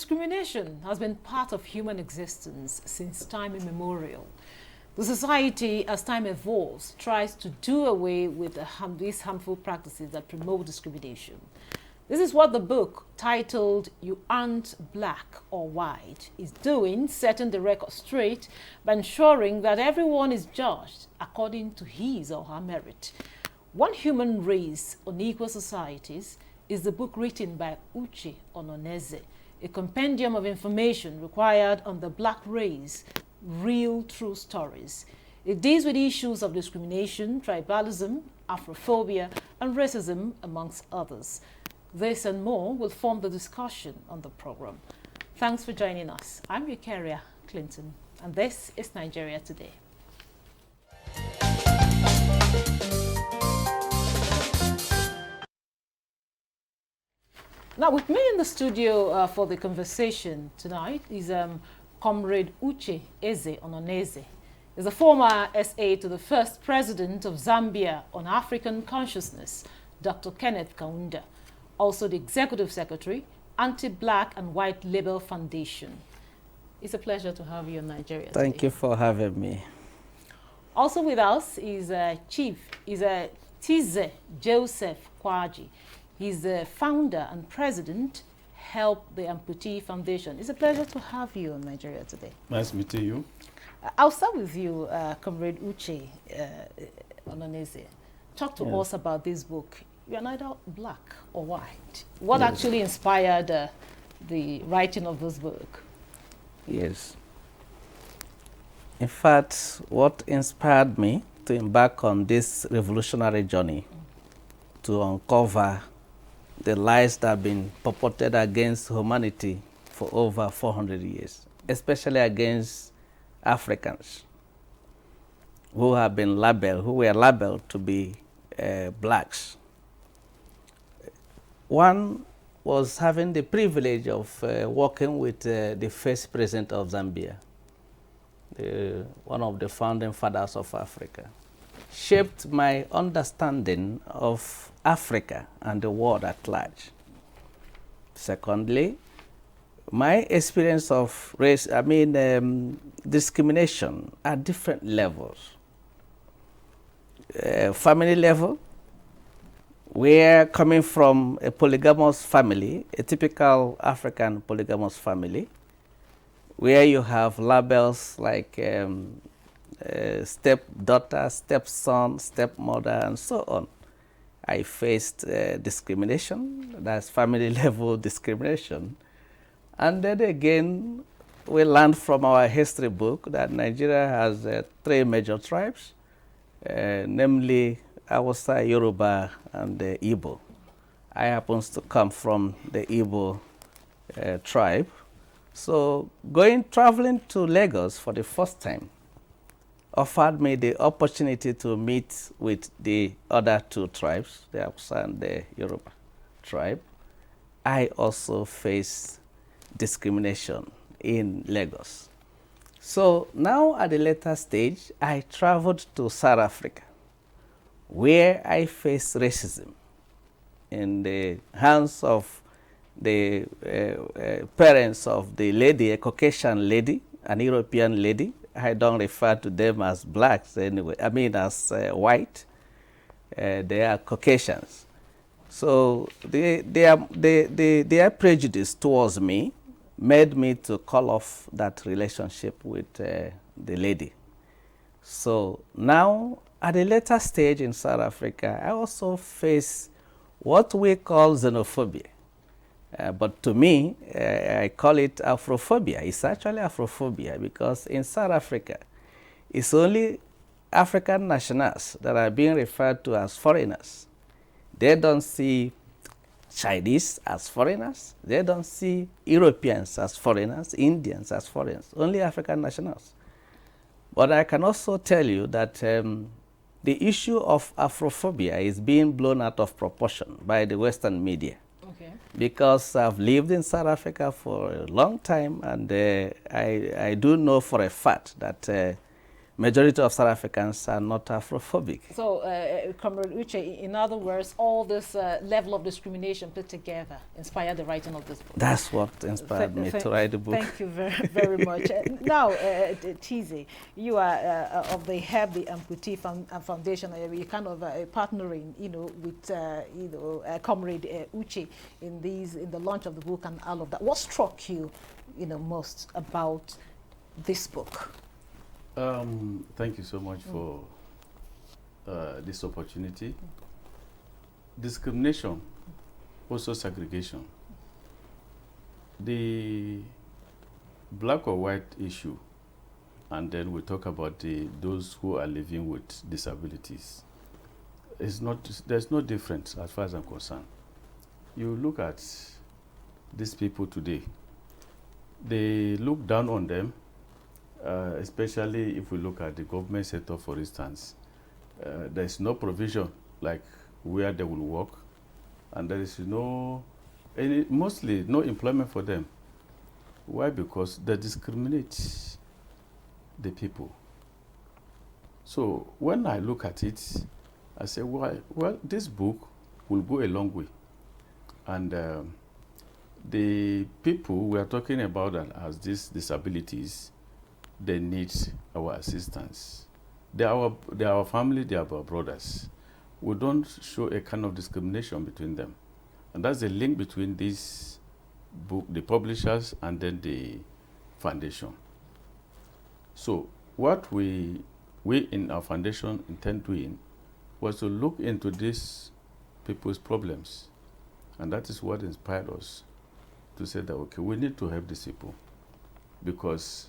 Discrimination has been part of human existence since time immemorial. The society, as time evolves, tries to do away with these harmful practices that promote discrimination. This is what the book, titled "You Aren't Black or White," is doing, setting the record straight by ensuring that everyone is judged according to his or her merit. One Human Race, Unequal Societies is the book written by Uche Ononeze, a compendium of information required on the black race, real true stories. It deals with issues of discrimination, tribalism, Afrophobia, and racism, amongst others. This and more will form the discussion on the program. Thanks for joining us. I'm Eukaria Clinton, and this is Nigeria Today. Now, with me in the studio for the conversation tonight is Comrade Uche Eze Ononeze. He's a former SA to the first president of Zambia on African consciousness, Dr. Kenneth Kaunda. Also the executive secretary, Anti-Black and White Label Foundation. It's a pleasure to have you in Nigeria today. Thank you for having me. Also with us is Tize Joseph Kwaji. He's the founder and president, Help the Amputee Foundation. It's a pleasure to have you in Nigeria today. Nice meeting you. I'll start with you, Comrade Uche Ononeze. Talk to us about this book. You're neither black or white. What actually inspired the writing of this book? Yes. In fact, what inspired me to embark on this revolutionary journey to uncover the lies that have been purported against humanity for over 400 years, especially against Africans who were labeled to be blacks. One was having the privilege of working with the first president of Zambia, one of the founding fathers of Africa. Shaped my understanding of Africa and the world at large. Secondly, my experience of discrimination at different levels. Family level, we're coming from a polygamous family, a typical African polygamous family, where you have labels like stepdaughter, stepson, stepmother, and so on. I faced discrimination, that's family level discrimination. And then again, we learned from our history book that Nigeria has 3 major tribes, namely Hausa, Yoruba, and the Igbo. I happen to come from the Igbo tribe. So traveling to Lagos for the first time offered me the opportunity to meet with the other 2 tribes, the Hausa and the Yoruba tribe. I also faced discrimination in Lagos. So now at the later stage, I traveled to South Africa, where I faced racism in the hands of the parents of the lady, a Caucasian lady, an European lady. I don't refer to them as blacks anyway, as white. They are Caucasians. So their prejudice towards me made me to call off that relationship with the lady. So now, at a later stage in South Africa, I also face what we call xenophobia. But to me, I call it Afrophobia. It's actually Afrophobia because in South Africa, it's only African nationals that are being referred to as foreigners. They don't see Chinese as foreigners. They don't see Europeans as foreigners, Indians as foreigners, only African nationals. But I can also tell you that the issue of Afrophobia is being blown out of proportion by the Western media. Okay. Because I've lived in South Africa for a long time, and I do know for a fact that majority of South Africans are not Afrophobic. So, Comrade Uche, in other words, all this level of discrimination put together inspired the writing of this book. That's what inspired me to write the book. Thank you very, very much. Now, Tizi, you are of the Help the Amputee Foundation. You're kind of partnering, with Comrade Uche in the launch of the book and all of that. What struck you, most about this book? Thank you so much for this opportunity. Discrimination, also segregation. The black or white issue, and then we talk about those who are living with disabilities. There's no difference as far as I'm concerned. You look at these people today, they look down on them. Especially if we look at the government sector, for instance, there is no provision like where they will work, and there is mostly no employment for them. Why? Because they discriminate the people. So when I look at it, I say, well, this book will go a long way, and the people we are talking about that has these disabilities, they need our assistance. They are our family, they are our brothers. We don't show a kind of discrimination between them. And that's the link between this book, the publishers, and then the foundation. So what we in our foundation intend doing was to look into these people's problems. And that is what inspired us to say that, okay, we need to help these people. Because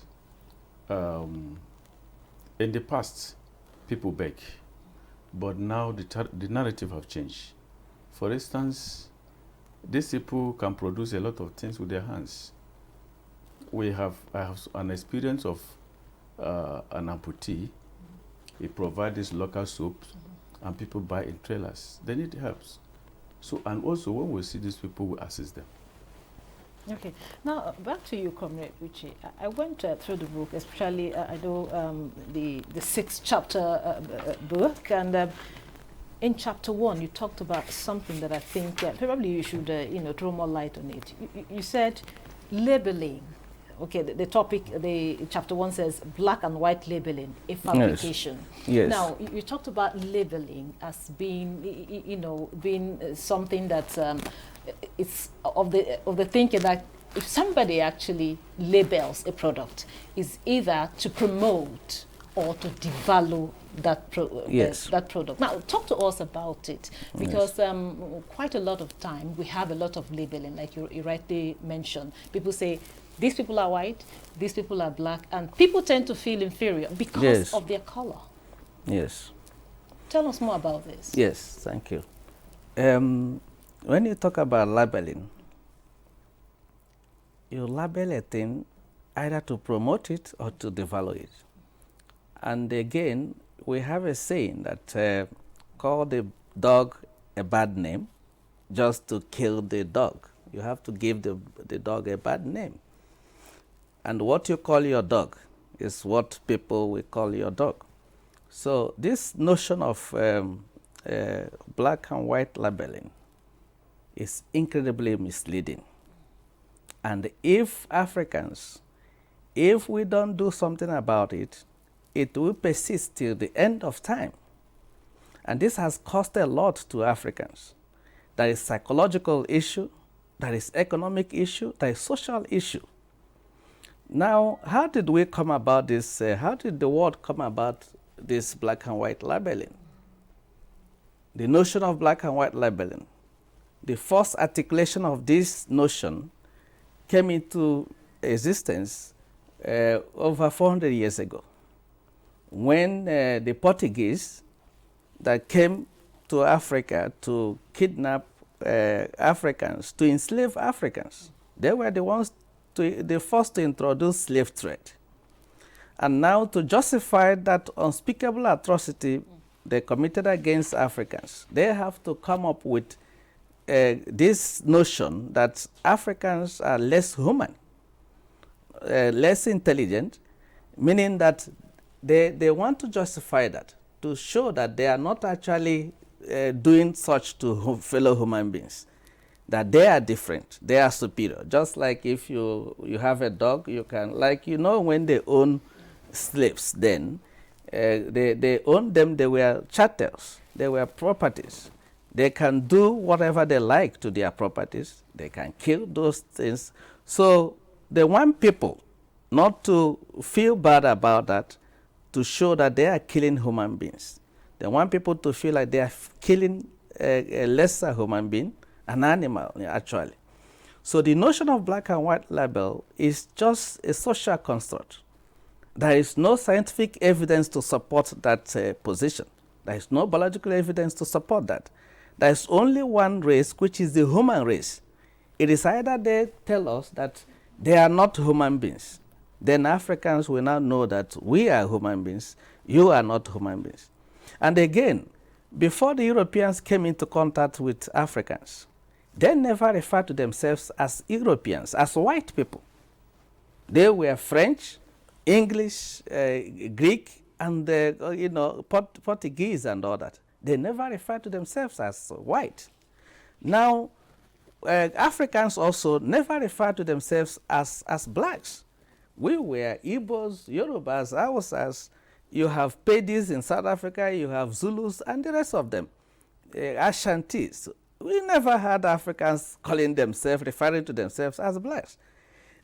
in the past, people beg, but now the narrative have changed. For instance, these people can produce a lot of things with their hands. I have an experience of an amputee. He provides this local soaps, and people buy in trailers. They need help. So, and also when we see these people, we assist them. Okay. Now, back to you, Comrade Uche. I went through the book, especially, I know the 6th chapter book, and in chapter 1, you talked about something that I think probably you should, throw more light on it. You said labeling. Okay, the topic, chapter 1 says black and white labeling, a fabrication. Yes. Now, you talked about labeling as being, being something that's it's of the thinking that if somebody actually labels a product, is either to promote or to devalue that product. Now, talk to us about it, because quite a lot of time we have a lot of labeling, like you rightly mentioned. People say, these people are white, these people are black, and people tend to feel inferior because of their color. Yes. Tell us more about this. Yes, thank you. When you talk about labeling, you label a thing either to promote it or to devalue it. And again, we have a saying that call the dog a bad name just to kill the dog. You have to give the dog a bad name. And what you call your dog is what people will call your dog. So this notion of black and white labeling is incredibly misleading. And if Africans, if we don't do something about it, it will persist till the end of time. And this has cost a lot to Africans. There is psychological issue, there is economic issue, there is social issue. Now, how did we come about this? How did the world come about this black and white labeling? The notion of black and white labeling, the first articulation of this notion came into existence over 400 years ago, when the Portuguese that came to Africa to kidnap Africans, to enslave Africans. They were the first to introduce slave trade. And now, to justify that unspeakable atrocity they committed against Africans, they have to come up with this notion that Africans are less human, less intelligent, meaning that they want to justify that, to show that they are not actually doing such to fellow human beings, that they are different, they are superior. Just like if you have a dog, you can, like, when they own slaves then, they owned them, they were chattels, they were properties. They can do whatever they like to their properties. They can kill those things. So they want people not to feel bad about that, to show that they are killing human beings. They want people to feel like they are killing a lesser human being, an animal, actually. So the notion of black and white label is just a social construct. There is no scientific evidence to support that position. There is no biological evidence to support that. There is only one race, which is the human race. It is either they tell us that they are not human beings, then Africans will now know that we are human beings, you are not human beings. And again, before the Europeans came into contact with Africans, they never referred to themselves as Europeans, as white people. They were French, English, Greek, and Portuguese and all that. They never referred to themselves as white. Now, Africans also never referred to themselves as blacks. We were Igbos, Yorubas, Hausas. You have Pedis in South Africa, you have Zulus, and the rest of them, Ashantis. We never had Africans calling themselves, referring to themselves as blacks.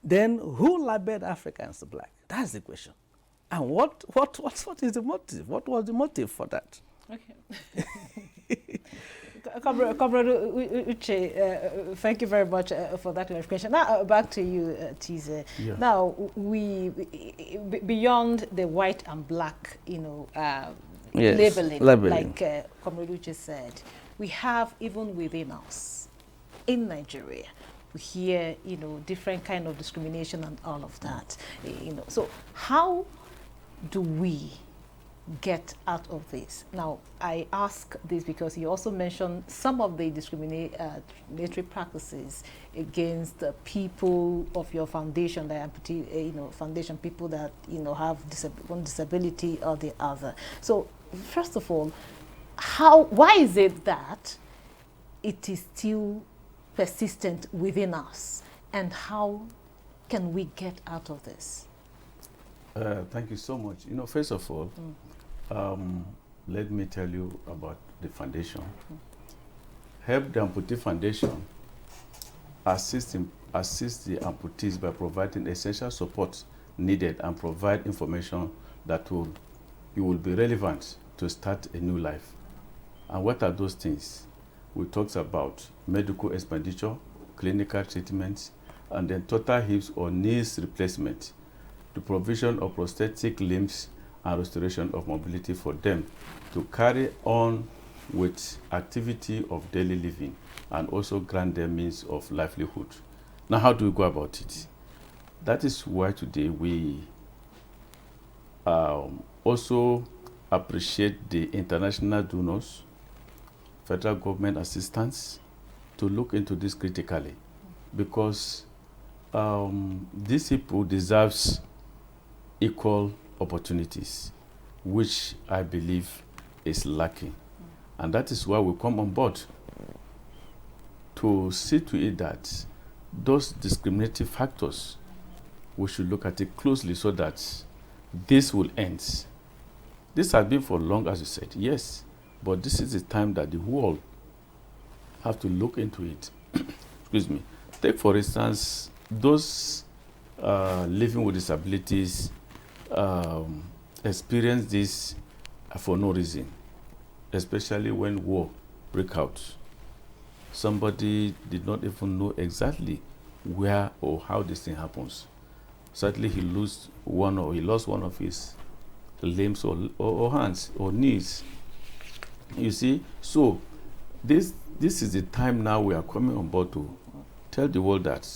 Then who labeled Africans black? That's the question. And what is the motive? What was the motive for that? Okay. Comrade Uche, thank you very much for that clarification. Now, back to you, Tize. Yeah. Now, beyond the white and black, Yes, labeling, like Comrade Uche said, we have, even within us, in Nigeria, we hear, different kind of discrimination and all of that. So how do we get out of this? Now, I ask this because you also mentioned some of the discriminatory practices against the people of your foundation, the amputee, foundation, people that have one disability or the other. So, first of all, why is it that it is still persistent within us, and how can we get out of this? Thank you so much. First of all, let me tell you about the foundation. Help the Amputee Foundation assist the amputees by providing essential support needed and provide information that will be relevant to start a new life. And what are those things? We talked about medical expenditure, clinical treatments, and then total hips or knees replacement, the provision of prosthetic limbs, and restoration of mobility for them to carry on with activity of daily living, and also grant them means of livelihood. Now, how do we go about it? That is why today we also appreciate the international donors, federal government assistance, to look into this critically, because these people deserves equal opportunities, which I believe is lacking. And that is why we come on board to see to it that those discriminative factors, we should look at it closely so that this will end. This has been for long, as you said, yes, but this is the time that the world have to look into it. Excuse me. Take, for instance, those living with disabilities experience this for no reason, especially when war breaks out. Somebody did not even know exactly where or how this thing happens. Certainly he lost one of his limbs or hands or knees. You see, so this is the time now we are coming on board to tell the world that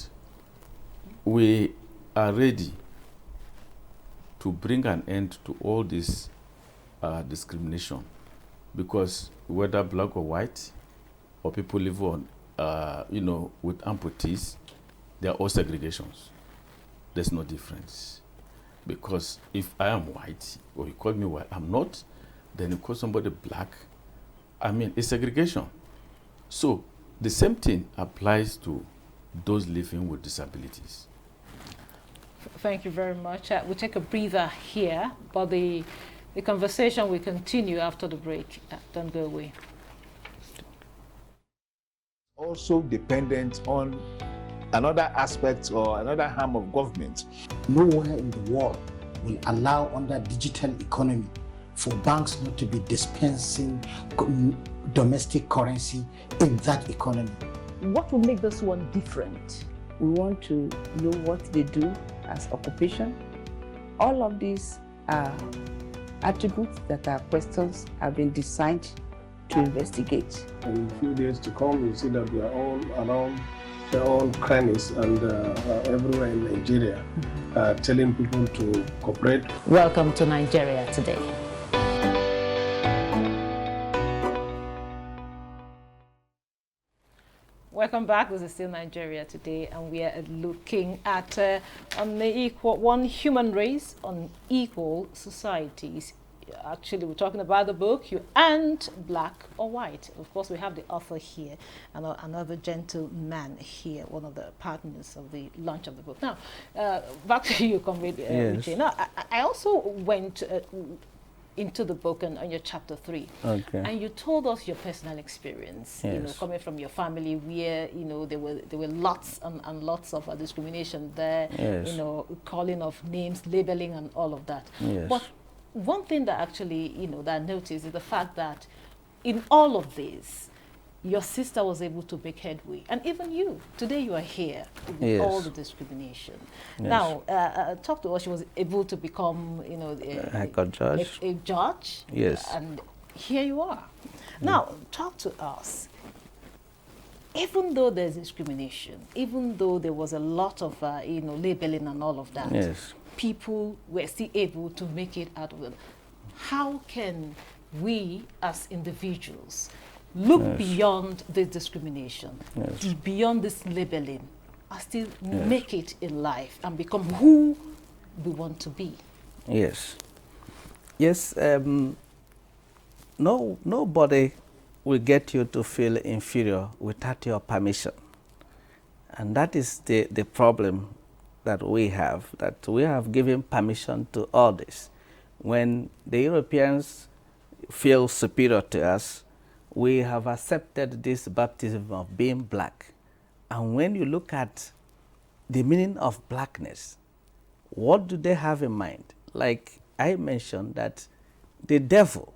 we are ready to bring an end to all this discrimination, because whether black or white, or people live on, with amputees, they are all segregations. There's no difference. Because if I am white, or you call me white, I'm not, then you call somebody black, I mean, it's segregation. So the same thing applies to those living with disabilities. Thank you very much. We'll take a breather here, but the conversation will continue after the break. Don't go away. Also dependent on another aspect or another arm of government. Nowhere in the world will allow under digital economy for banks not to be dispensing domestic currency in that economy. What will make this one different? We want to know what they do as occupation. All of these are attributes that our questions have been designed to investigate. In a few days to come, you see that they are all around their own crannies and everywhere in Nigeria, telling people to cooperate. Welcome to Nigeria Today. Welcome back. This is still Nigeria Today, and we are looking at one human race, unequal societies. Actually, we're talking about the book, You Aren't Black or White. Of course, we have the author here and another gentleman here, one of the partners of the launch of the book. Now, back to you, Comrade Richie. Now, I also went into the book and on your chapter 3, and you told us your personal experience. You know, coming from your family where there were lots and lots of discrimination there. You know, calling of names, labeling, and all of that. But one thing that actually that I noticed is the fact that in all of this, your sister was able to make headway, and even you today you are here with all the discrimination. Now, talk to us. She was able to become a High Court judge. A judge. And here you are. Now, talk to us. Even though there's discrimination, even though there was a lot of labeling and all of that, people were still able to make it out of it. How can we as individuals look beyond the discrimination, beyond this labeling, and still make it in life and become who we want to be? Nobody will get you to feel inferior without your permission. And that is the problem that we have given permission to all this. When the Europeans feel superior to us, we have accepted this baptism of being black. And when you look at the meaning of blackness, what do they have in mind? Like I mentioned, that the devil,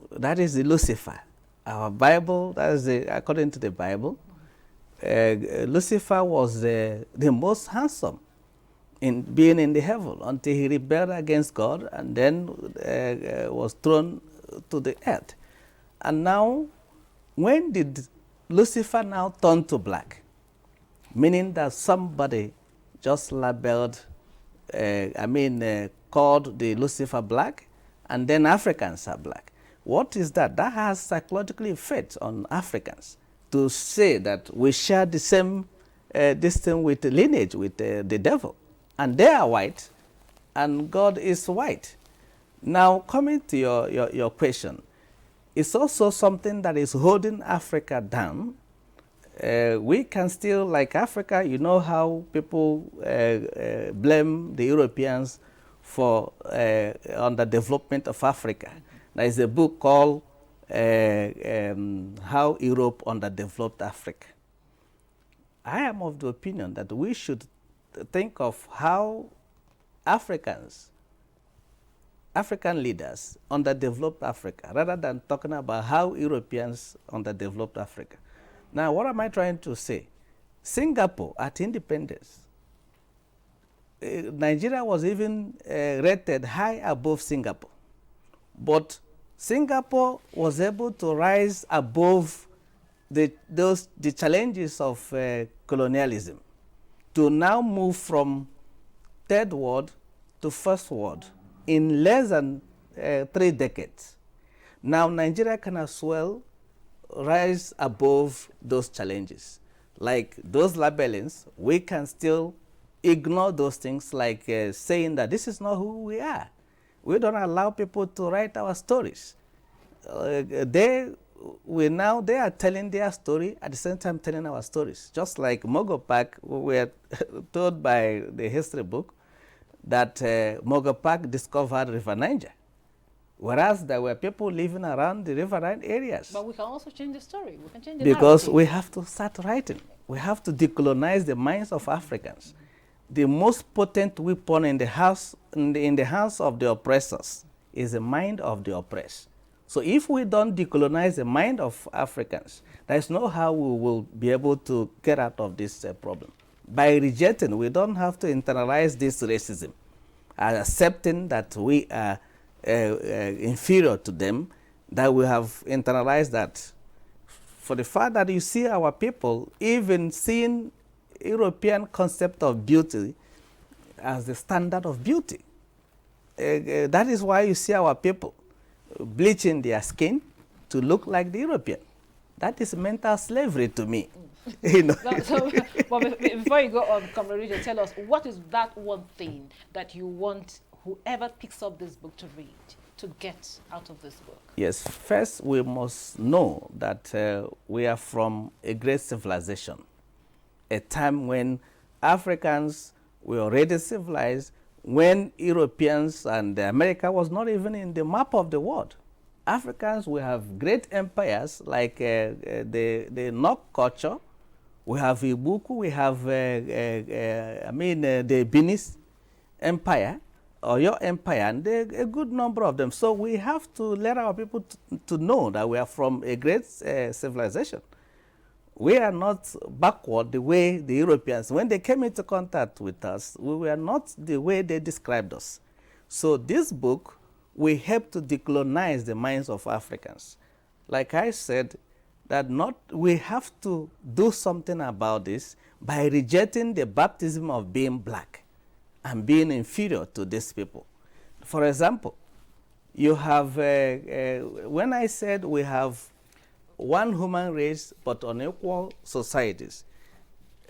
that is the Lucifer. Our Bible, that is according to the Bible, Lucifer was the most handsome in being in the heaven until he rebelled against God and then was thrown to the earth. And now, when did Lucifer now turn to black? Meaning that somebody just labeled, called the Lucifer black, and then Africans are black. What is that? That has psychological effect on Africans to say that we share the same this thing with the lineage with the devil, and they are white, and God is white. Now, coming to your question, it's also something that is holding Africa down. We can still, like Africa, you know how people blame the Europeans for underdevelopment of Africa. There is a book called How Europe Underdeveloped Africa. I am of the opinion that we should think of how African leaders underdeveloped Africa, rather than talking about how Europeans underdeveloped Africa. Now, what am I trying to say? Singapore, at independence, Nigeria was even rated high above Singapore. But Singapore was able to rise above the challenges of colonialism to now move from third world to first world in less than 3 decades. Now, Nigeria can as well rise above those challenges. Like those labelings, we can still ignore those things, like saying that this is not who we are. We don't allow people to write our stories. They are telling their story at the same time telling our stories. Just like Mogopak, we were told by the history book that Mogopak discovered River Niger, whereas there were people living around the riverine areas. But we can also change the story. We can change the because narrative. we have to start writing. We have to decolonize the minds of Africans. The most potent weapon in the hands of the oppressors is the mind of the oppressed. So if we don't decolonize the mind of Africans, there is no how we will be able to get out of this problem. By rejecting, we don't have to internalize this racism, accepting that we are inferior to them, that we have internalized that. For the fact that you see our people even seeing European concept of beauty as the standard of beauty. That is why you see our people bleaching their skin to look like the European. That is mental slavery to me. You know? But before you go on, Comrade Richard, tell us, what is that one thing that you want whoever picks up this book to read, to get out of this book? Yes, first we must know that we are from a great civilization, a time when Africans were already civilized, when Europeans and America was not even in the map of the world. Africans, we have great empires like the Nok culture, we have Ibuku, we have the Beninese Empire, or your empire, and a good number of them. So we have to let our people to know that we are from a great civilization. We are not backward the way the Europeans, when they came into contact with us, we were not the way they described us. So this book will help to decolonize the minds of Africans. Like I said, that we have to do something about this by rejecting the baptism of being black and being inferior to these people. For example, you have, when I said we have one human race but unequal societies,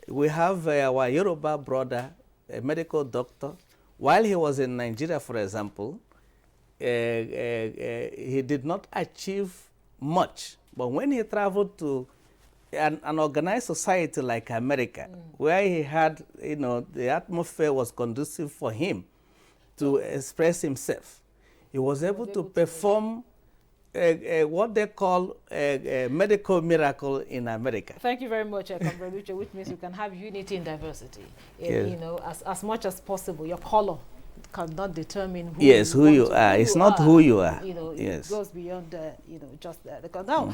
we have our Yoruba brother, a medical doctor. While he was in Nigeria, for example, he did not achieve much. But when he traveled to an organized society like America, where he had, the atmosphere was conducive for him to express himself, he was able to perform what they call a medical miracle in America. Thank you very much, Comrade Richard, which means we can have unity in diversity. Yes. As much as possible. Your color cannot determine who you are. It's not who you are. It goes beyond just the color. Now,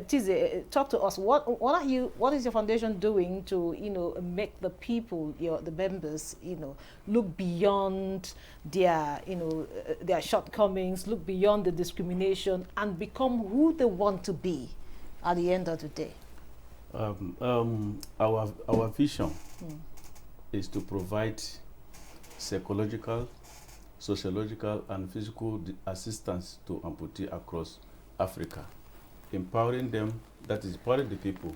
Tize, talk to us. What is your foundation doing to make the people, the members, look beyond their their shortcomings, look beyond the discrimination, and become who they want to be at the end of the day? Our vision is to provide psychological, sociological, and physical assistance to amputees across Africa, empowering them, that is empowering the people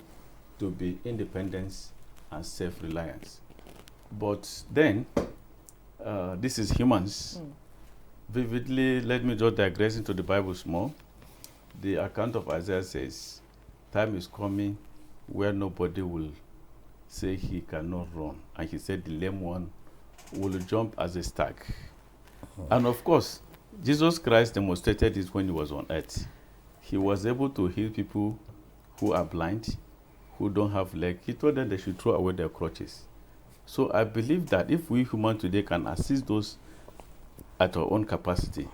to be independent and self-reliance. But then, this is humans. Vividly, let me just digress into the Bible small. The account of Isaiah says, time is coming where nobody will say he cannot run. And he said the lame one will jump as a stag. And of course, Jesus Christ demonstrated this when he was on earth. He was able to heal people who are blind, who don't have legs. He told them they should throw away their crutches. So I believe that if we humans today can assist those at our own capacity,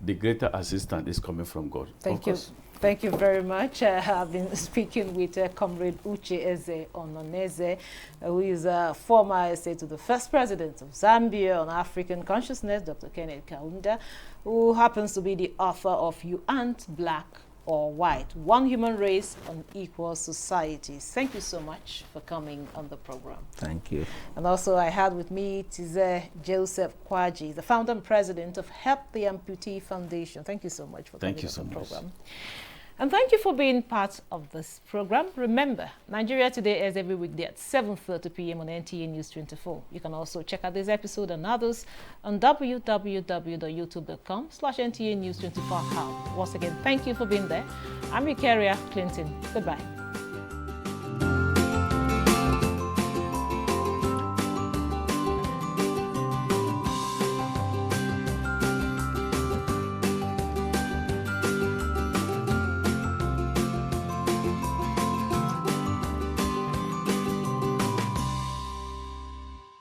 the greater assistance is coming from God. Thank you. Thank you very much. I've been speaking with Comrade Uche Eze Ononeze, who is a former essay to the first president of Zambia on African consciousness, Dr. Kenneth Kaunda, who happens to be the author of You Aren't Black or White, One Human Race on Equal Societies. Thank you so much for coming on the program. Thank you. And also I had with me Tize Joseph Kwaji, the founder and president of Help the Amputee Foundation. Thank you so much for coming on the program. And thank you for being part of this program. Remember, Nigeria Today airs every weekday at 7:30 p.m. on NTA News 24. You can also check out this episode and others on www.youtube.com/NTA News 24 Hub. Once again, thank you for being there. I'm your carrier, Clinton. Goodbye.